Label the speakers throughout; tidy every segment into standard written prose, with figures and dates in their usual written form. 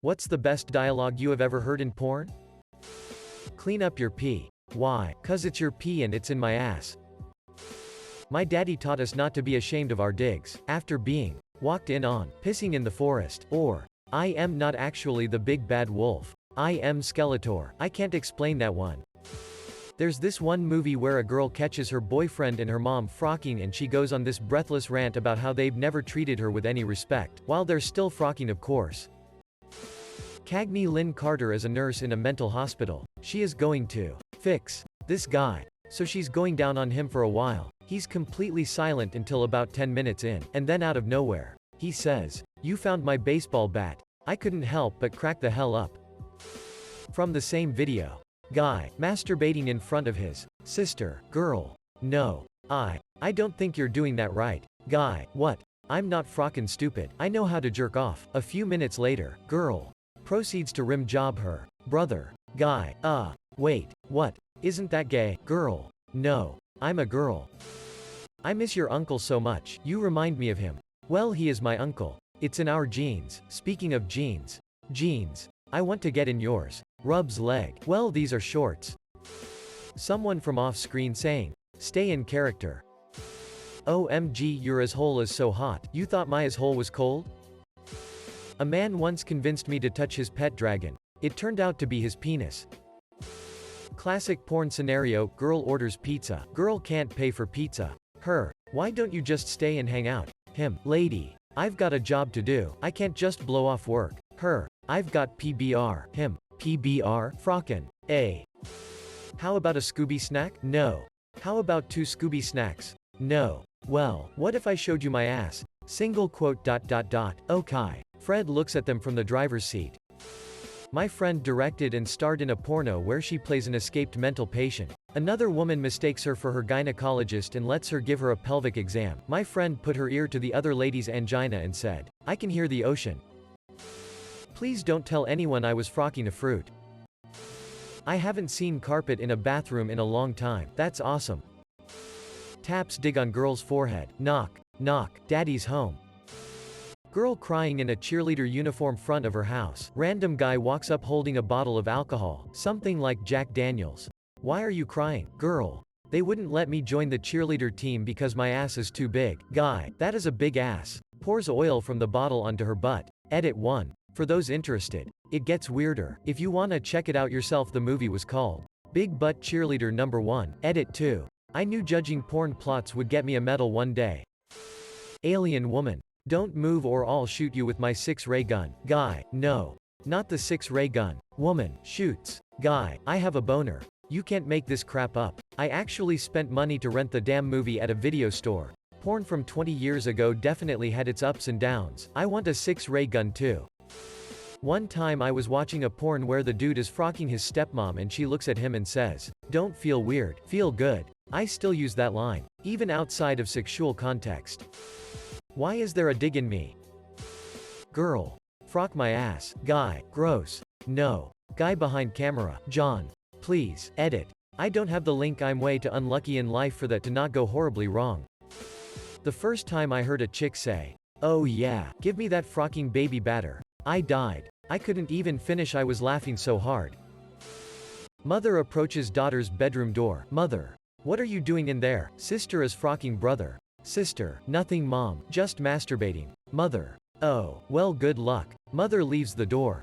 Speaker 1: What's the best dialogue you have ever heard in porn? Clean up your pee. Why? 'Cause it's your pee and it's in my ass. My daddy taught us not to be ashamed of our digs, after being walked in on, pissing in the forest, or, I am not actually the big bad wolf. I am Skeletor. I can't explain that one. There's this one movie where a girl catches her boyfriend and her mom frocking and she goes on this breathless rant about how they've never treated her with any respect, while they're still frocking of course. Cagney Lynn Carter is a nurse in a mental hospital. She is going to fix this guy. So she's going down on him for a while. He's completely silent until about 10 minutes in, and then out of nowhere, he says, "You found my baseball bat." I couldn't help but crack the hell up. From the same video. Guy, masturbating in front of his sister. Girl. No. I don't think you're doing that right. Guy, what? I'm not frockin' stupid. I know how to jerk off. A few minutes later, girl proceeds to rim job her brother. Guy, wait, what? Isn't that gay? Girl, no. I'm a girl. I miss your uncle so much. You remind me of him. Well, he is my uncle. It's in our genes. Speaking of genes. Jeans. I want to get in yours. Rubs leg. Well, these are shorts. Someone from off-screen saying, stay in character. OMG, your asshole is so hot. You thought my asshole was cold? A man once convinced me to touch his pet dragon. It turned out to be his penis. Classic porn scenario, girl orders pizza. Girl can't pay for pizza. Her, why don't you just stay and hang out? Him, lady, I've got a job to do. I can't just blow off work. Her, I've got PBR. Him, PBR, frockin'. A. How about a Scooby snack? No. How about 2 Scooby snacks? No. Well, what if I showed you my ass? Single quote ... Okay. Fred looks at them from the driver's seat. My friend directed and starred in a porno where she plays an escaped mental patient. Another woman mistakes her for her gynecologist and lets her give her a pelvic exam. My friend put her ear to the other lady's angina and said, I can hear the ocean. Please don't tell anyone I was frocking a fruit. I haven't seen carpet in a bathroom in a long time. That's awesome. Taps dig on girl's forehead. Knock. Knock. Daddy's home. Girl crying in a cheerleader uniform front of her house. Random guy walks up holding a bottle of alcohol, something like Jack Daniels. Why are you crying? Girl. They wouldn't let me join the cheerleader team because my ass is too big. Guy. That is a big ass. Pours oil from the bottle onto her butt. Edit 1. For those interested. It gets weirder. If you wanna check it out yourself, the movie was called Big Butt Cheerleader No. 1. Edit 2. I knew judging porn plots would get me a medal one day. Alien woman. Don't move or I'll shoot you with my 6-ray gun. Guy, no. Not the 6-ray gun. Woman, shoots. Guy, I have a boner. You can't make this crap up. I actually spent money to rent the damn movie at a video store. Porn from 20 years ago definitely had its ups and downs. I want a 6-ray gun too. One time I was watching a porn where the dude is frocking his stepmom and she looks at him and says, don't feel weird, feel good. I still use that line, even outside of sexual context. Why is there a dig in me? Girl. Frock my ass. Guy. Gross. No. Guy behind camera. John. Please. Edit. I don't have the link. I'm way too unlucky in life for that to not go horribly wrong. The first time I heard a chick say, oh yeah, give me that frocking baby batter, I died. I couldn't even finish, I was laughing so hard. Mother approaches daughter's bedroom door. Mother. What are you doing in there? Sister is frocking brother. Sister, nothing mom, just masturbating. Mother. Oh, well, good luck. Mother leaves the door.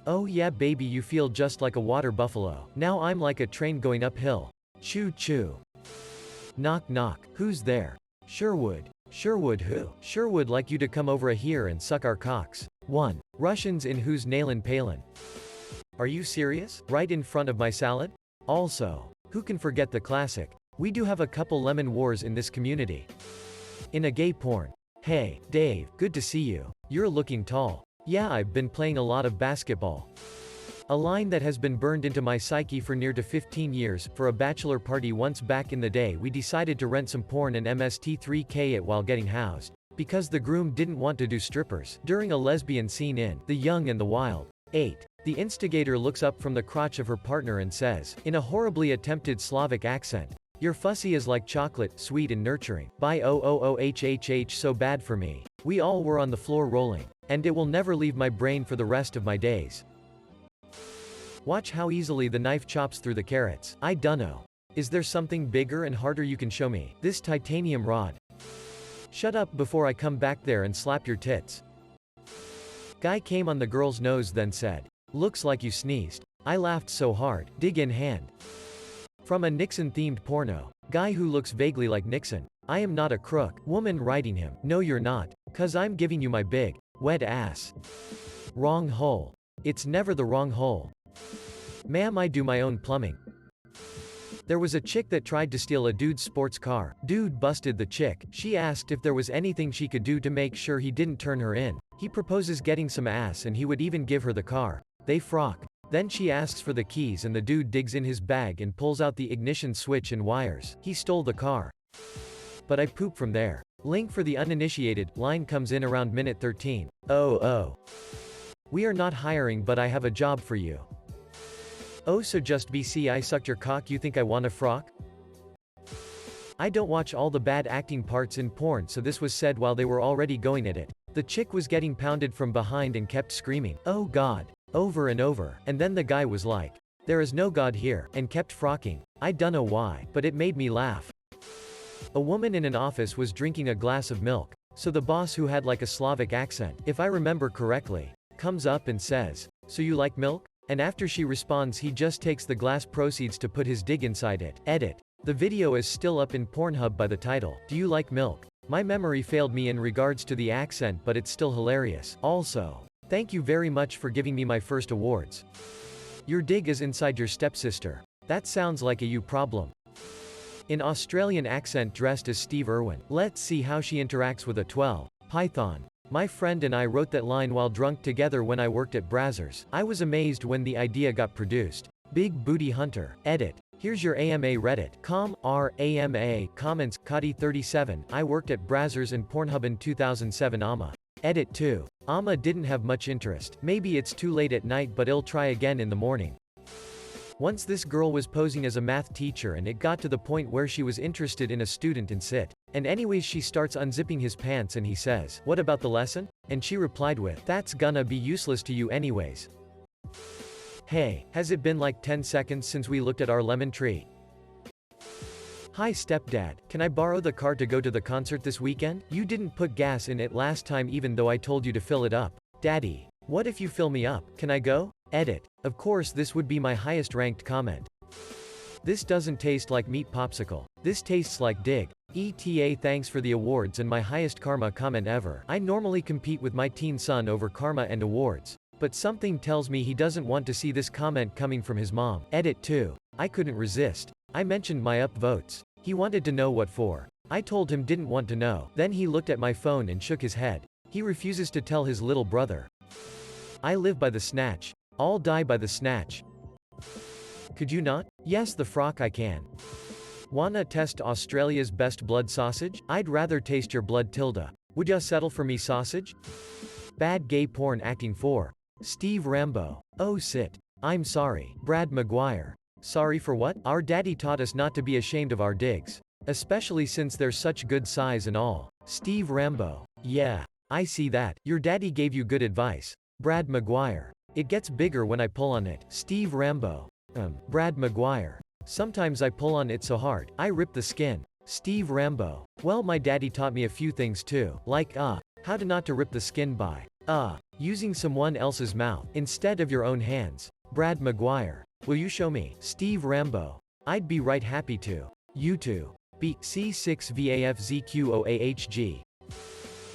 Speaker 1: Oh yeah baby, you feel just like a water buffalo. Now I'm like a train going uphill. Choo choo. Knock knock. Who's there? Sherwood. Sherwood who? Sherwood like you to come over here and suck our cocks. 1. Russians in who's nailin' Palin. Are you serious? Right in front of my salad? Also, who can forget the classic? We do have a couple lemon wars in this community. In a gay porn. Hey, Dave, good to see you. You're looking tall. Yeah, I've been playing a lot of basketball. A line that has been burned into my psyche for near to 15 years. For a bachelor party once back in the day, we decided to rent some porn and MST3K it while getting housed. Because the groom didn't want to do strippers. During a lesbian scene in The Young and the Wild. 8. The instigator looks up from the crotch of her partner and says, in a horribly attempted Slavic accent, your fussy is like chocolate, sweet and nurturing. By OOOHHH so bad for me. We all were on the floor rolling. and it will never leave my brain for the rest of my days. Watch how easily the knife chops through the carrots. I dunno. Is there something bigger and harder you can show me? This titanium rod. Shut up before I come back there and slap your tits. Guy came on the girl's nose then said, "Looks like you sneezed." I laughed so hard. Dig in hand. From a Nixon-themed porno. Guy who looks vaguely like Nixon. I am not a crook. Woman writing him. No you're not. 'Cause I'm giving you my big, wet ass. Wrong hole. It's never the wrong hole. Ma'am, I do my own plumbing. There was a chick that tried to steal a dude's sports car. Dude busted the chick. She asked if there was anything she could do to make sure he didn't turn her in. He proposes getting some ass and he would even give her the car. They frock. Then she asks for the keys and the dude digs in his bag and pulls out the ignition switch and wires. He stole the car. But I poop from there. Link for the uninitiated. Line comes in around minute 13. Oh. We are not hiring but I have a job for you. Oh so just BC I sucked your cock you think I wanna frock? I don't watch all the bad acting parts in porn so this was said while they were already going at it. The chick was getting pounded from behind and kept screaming, "Oh God," over and over, and then the guy was like, "There is no God here," and kept frocking. I dunno why, but it made me laugh. A woman in an office was drinking a glass of milk, so the boss who had like a Slavic accent, if I remember correctly, comes up and says, "So you like milk?" And after she responds he just takes the glass proceeds to put his dig inside it. Edit. The video is still up in Pornhub by the title, "Do you like milk?" My memory failed me in regards to the accent but it's still hilarious. Also, thank you very much for giving me my first awards. Your dig is inside your stepsister. That sounds like a you problem. In Australian accent dressed as Steve Irwin. Let's see how she interacts with a 12. Python. My friend and I wrote that line while drunk together when I worked at Brazzers. I was amazed when the idea got produced. Big Booty Hunter. Edit. Here's your AMA Reddit. AMA comments. Cotty 37. I worked at Brazzers and Pornhub in 2007. Edit 2. Didn't have much interest. Maybe it's too late at night but I'll try again in the morning. Once this girl was posing as a math teacher and it got to the point where she was interested in a student in sit. And anyways she starts unzipping his pants and he says, "What about the lesson?" And she replied with, "That's gonna be useless to you anyways." Hey, has it been like 10 seconds since we looked at our lemon tree? Hi stepdad, can I borrow the car to go to the concert this weekend? You didn't put gas in it last time even though I told you to fill it up. Daddy, what if you fill me up? Can I go? Edit. Of course this would be my highest ranked comment. This doesn't taste like meat popsicle. This tastes like dig. ETA thanks for the awards and my highest karma comment ever. I normally compete with my teen son over karma and awards. But something tells me he doesn't want to see this comment coming from his mom. Edit 2. I couldn't resist. I mentioned my upvotes. He wanted to know what for. I told him didn't want to know. Then he looked at my phone and shook his head. He refuses to tell his little brother. I live by the snatch. I'll die by the snatch. Could you not? Yes the frock I can. Wanna test Australia's best blood sausage? I'd rather taste your blood tilde. Would ya settle for me sausage? Bad gay porn acting 4. Steve Rambo. Oh sit. I'm sorry. Brad Maguire. Sorry for what? Our daddy taught us not to be ashamed of our digs. Especially since they're such good size and all. Steve Rambo. Yeah. I see that. Your daddy gave you good advice. Brad Maguire. It gets bigger when I pull on it. Steve Rambo. Brad Maguire. Sometimes I pull on it so hard, I rip the skin. Steve Rambo. Well my daddy taught me a few things too. Like how to not to rip the skin by using someone else's mouth instead of your own hands. Brad Maguire. Will you show me? Steve Rambo. I'd be right happy to. You too. C6VAFZQOAHG.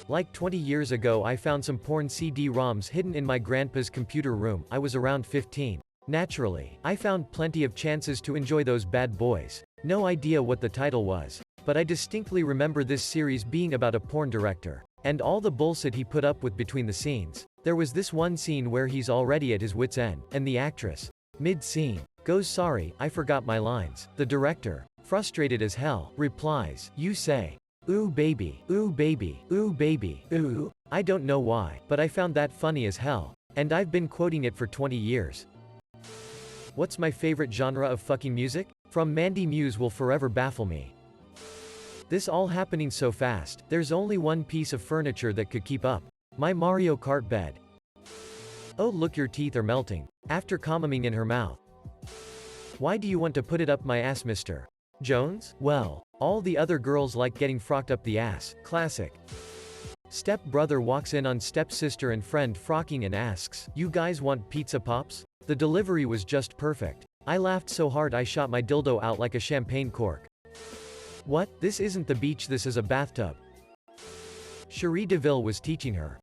Speaker 1: Like 20 years ago I found some porn CD-ROMs hidden in my grandpa's computer room. I was around 15. Naturally, I found plenty of chances to enjoy those bad boys. No idea what the title was. But I distinctly remember this series being about a porn director. And all the bullshit he put up with between the scenes. There was this one scene where he's already at his wit's end, and the actress, mid-scene, goes sorry, I forgot my lines. The director, frustrated as hell, replies, you say, ooh baby, ooh baby, ooh baby, ooh. I don't know why, but I found that funny as hell. And I've been quoting it for 20 years. What's my favorite genre of fucking music? From Mandy Muse will forever baffle me. This all happening so fast, there's only one piece of furniture that could keep up. My Mario Kart bed. Oh look, your teeth are melting. After commenting in her mouth. Why do you want to put it up my ass, Mr. Jones? Well, all the other girls like getting frocked up the ass. Classic. Step brother walks in on step sister and friend frocking and asks, "You guys want pizza pops?" The delivery was just perfect. I laughed so hard I shot my dildo out like a champagne cork. What? This isn't the beach, this is a bathtub. Cherie DeVille was teaching her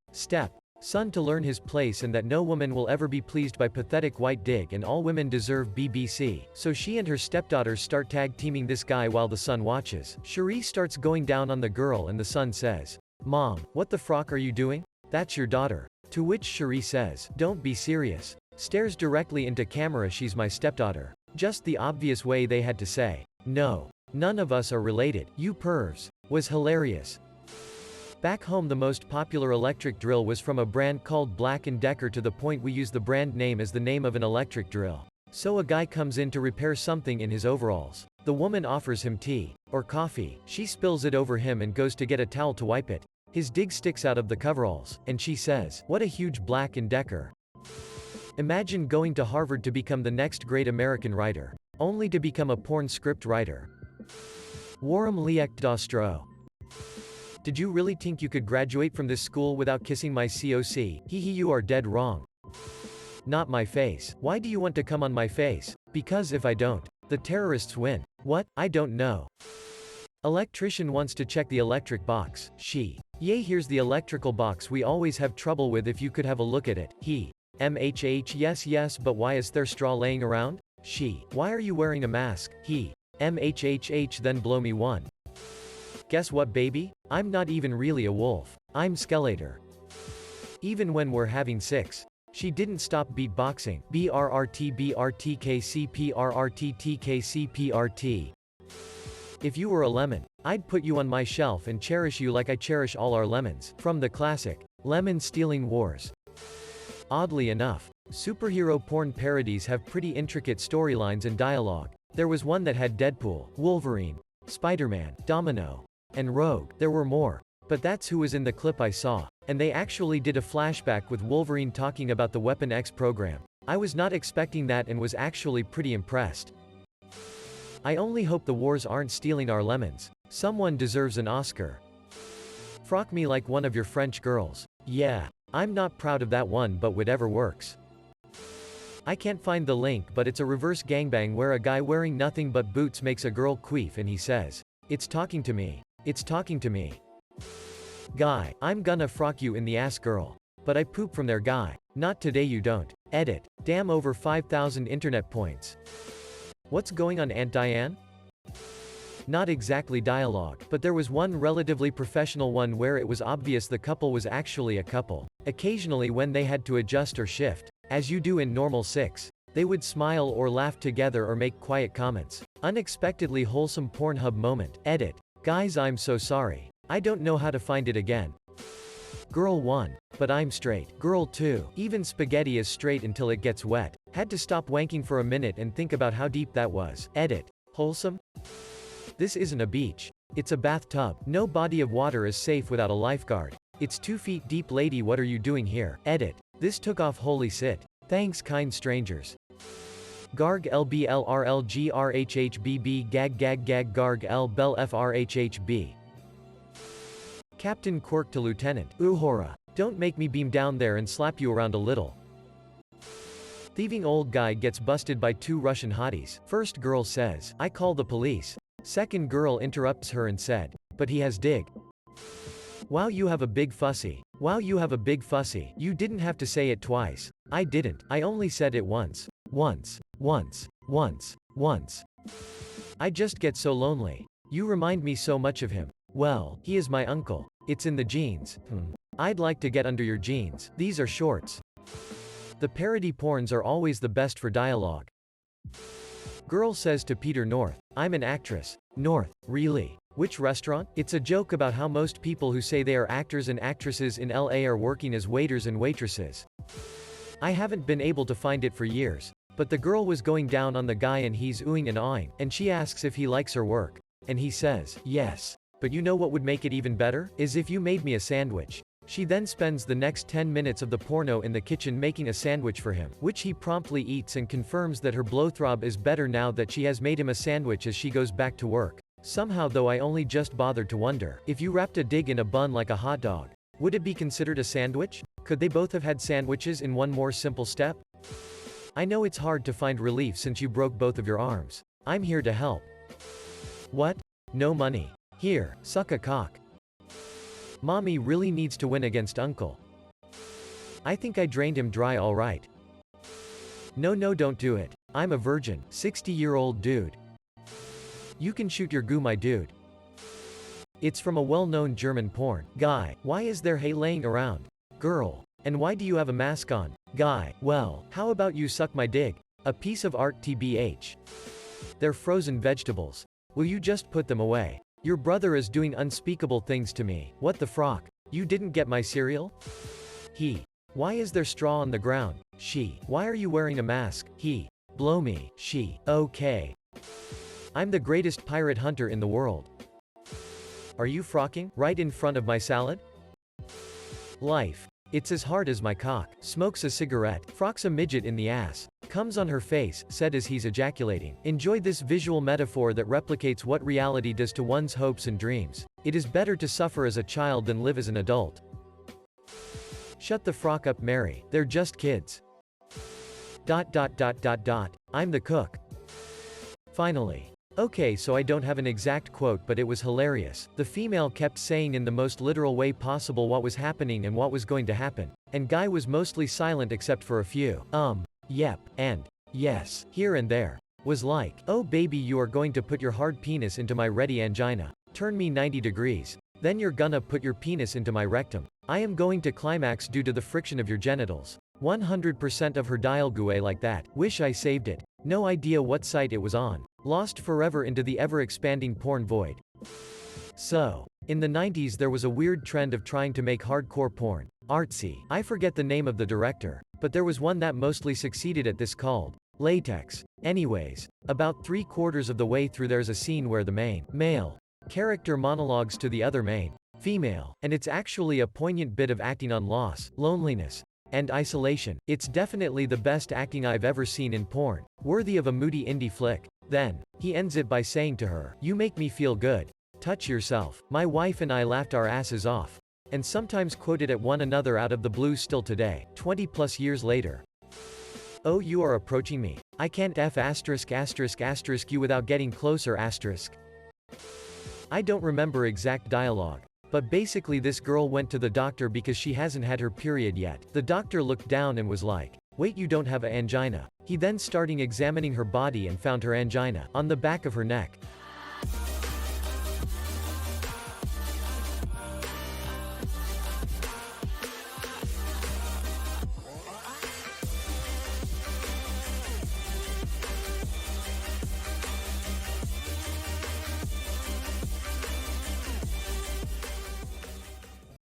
Speaker 1: son to learn his place and that no woman will ever be pleased by pathetic white dig and all women deserve BBC. So she and her stepdaughters start tag teaming this guy while the son watches. Cherie starts going down on the girl and the son says, "Mom, what the frock are you doing? That's your daughter." To which Cherie says, "Don't be serious." Stares directly into camera, "She's my stepdaughter." Just the obvious way they had to say, "No. None of us are related, you pervs." Was hilarious. Back home the most popular electric drill was from a brand called Black & Decker, to the point we use the brand name as the name of an electric drill. So a guy comes in to repair something in his overalls. The woman offers him tea. Or coffee. She spills it over him and goes to get a towel to wipe it. His dig sticks out of the coveralls, and she says, "What a huge Black & Decker." Imagine going to Harvard to become the next great American writer. Only to become a porn script writer. Warm Liek Dostro. Did you really think you could graduate from this school without kissing my COC? Hee, you are dead wrong. Not my face. Why do you want to come on my face? Because if I don't, the terrorists win. What? I don't know. Electrician wants to check the electric box. She. Yay, here's the electrical box we always have trouble with, if you could have a look at it. He. MHH, yes, but why is there straw laying around? She. Why are you wearing a mask? He. MHHH, then blow me one. Guess what, baby? I'm not even really a wolf. I'm Skeletor. Even when we're having sex. She didn't stop beatboxing. BRRTBRTKCPRRTTKCPRT. If you were a lemon, I'd put you on my shelf and cherish you like I cherish all our lemons. From the classic Lemon Stealing Wars. Oddly enough, superhero porn parodies have pretty intricate storylines and dialogue. There was one that had Deadpool, Wolverine, Spider-Man, Domino, and Rogue. There were more. But that's who was in the clip I saw. And they actually did a flashback with Wolverine talking about the Weapon X program. I was not expecting that and was actually pretty impressed. I only hope the wars aren't stealing our lemons. Someone deserves an Oscar. Frock me like one of your French girls. Yeah. I'm not proud of that one, but whatever works. I can't find the link, but it's a reverse gangbang where a guy wearing nothing but boots makes a girl queef and he says, "It's talking to me. It's talking to me." Guy, I'm gonna frock you in the ass, girl. But I poop from there, guy. Not today, you don't. Edit. Damn, over 5,000 internet points. What's going on, Aunt Diane? Not exactly dialogue, but there was one relatively professional one where it was obvious the couple was actually a couple. Occasionally when they had to adjust or shift, as you do in normal sex, they would smile or laugh together or make quiet comments. Unexpectedly wholesome Pornhub moment. Edit. Guys, I'm so sorry. I don't know how to find it again. Girl 1. But I'm straight. Girl 2. Even spaghetti is straight until it gets wet. Had to stop wanking for a minute and think about how deep that was. Edit. Wholesome? This isn't a beach. It's a bathtub. No body of water is safe without a lifeguard. It's 2 feet deep, lady, what are you doing here? Edit. This took off, holy shit. Thanks, kind strangers. Garg LBLRLGRHHBB gag garg L bell FRHHB. Captain Quirk to Lieutenant. Uhura. Don't make me beam down there and slap you around a little. Thieving old guy gets busted by 2 Russian hotties. First girl says, "I call the police." Second girl interrupts her and said, "But he has dig." Wow, you have a big fussy. Wow, you have a big fussy. You didn't have to say it twice. I didn't. I only said it once. Once. I just get so lonely. You remind me so much of him. Well, he is my uncle. It's in the jeans. I'd like to get under your jeans. These are shorts. The parody porns are always the best for dialogue. Girl says to Peter North, "I'm an actress." North, really? Which restaurant? It's a joke about how most people who say they are actors and actresses in LA are working as waiters and waitresses. I haven't been able to find it for years. But the girl was going down on the guy and he's oohing and awing, and she asks if he likes her work. And he says, "Yes. But you know what would make it even better? Is if you made me a sandwich." She then spends the next 10 minutes of the porno in the kitchen making a sandwich for him, which he promptly eats and confirms that her blowthrob is better now that she has made him a sandwich as she goes back to work. Somehow though I only just bothered to wonder, if you wrapped a dig in a bun like a hot dog, would it be considered a sandwich? Could they both have had sandwiches in one more simple step? I know it's hard to find relief since you broke both of your arms. I'm here to help. What? No money. Here, suck a cock. Mommy really needs to win against Uncle. I think I drained him dry alright. No, don't do it. I'm a virgin, 60-year-old dude. You can shoot your goo, my dude. It's from a well-known German porn. Guy, why is there hay laying around? Girl, and why do you have a mask on? Guy, well, how about you suck my dig? A piece of art tbh. They're frozen vegetables. Will you just put them away? Your brother is doing unspeakable things to me. What the frock? You didn't get my cereal? He. Why is there straw on the ground? She. Why are you wearing a mask? He. Blow me. She. Okay. I'm the greatest pirate hunter in the world. Are you frocking? Right in front of my salad? Life. It's as hard as my cock. Smokes a cigarette. Frocks a midget in the ass. Comes on her face, said as he's ejaculating. Enjoy this visual metaphor that replicates what reality does to one's hopes and dreams. It is better to suffer as a child than live as an adult. Shut the frock up, Mary. They're just kids. ... I'm the cook. Finally. Okay, so I don't have an exact quote, but it was hilarious. The female kept saying in the most literal way possible what was happening and what was going to happen. And guy was mostly silent except for a few yep, and yes, here and there. Was like, oh baby, you are going to put your hard penis into my ready angina. Turn me 90 degrees. Then you're gonna put your penis into my rectum. I am going to climax due to the friction of your genitals. 100% of her dialogue like that. Wish I saved it. No idea what site it was on. Lost forever into the ever-expanding porn void. So, in the 90s there was a weird trend of trying to make hardcore porn artsy. I forget the name of the director, but there was one that mostly succeeded at this, called Latex. Anyways, about 3/4 of the way through there's a scene where the main male character monologues to the other main female, and it's actually a poignant bit of acting on loss, loneliness, and isolation. It's definitely the best acting I've ever seen in porn, worthy of a moody indie flick. Then, he ends it by saying to her, "You make me feel good. Touch yourself." My wife and I laughed our asses off. And sometimes quoted at one another out of the blue still today, 20+ years later. Oh, you are approaching me. I can't **** you without getting closer ***. I don't remember exact dialogue. But basically this girl went to the doctor because she hasn't had her period yet. The doctor looked down and was like, "Wait, you don't have a angina." He then starting examining her body and found her angina on the back of her neck.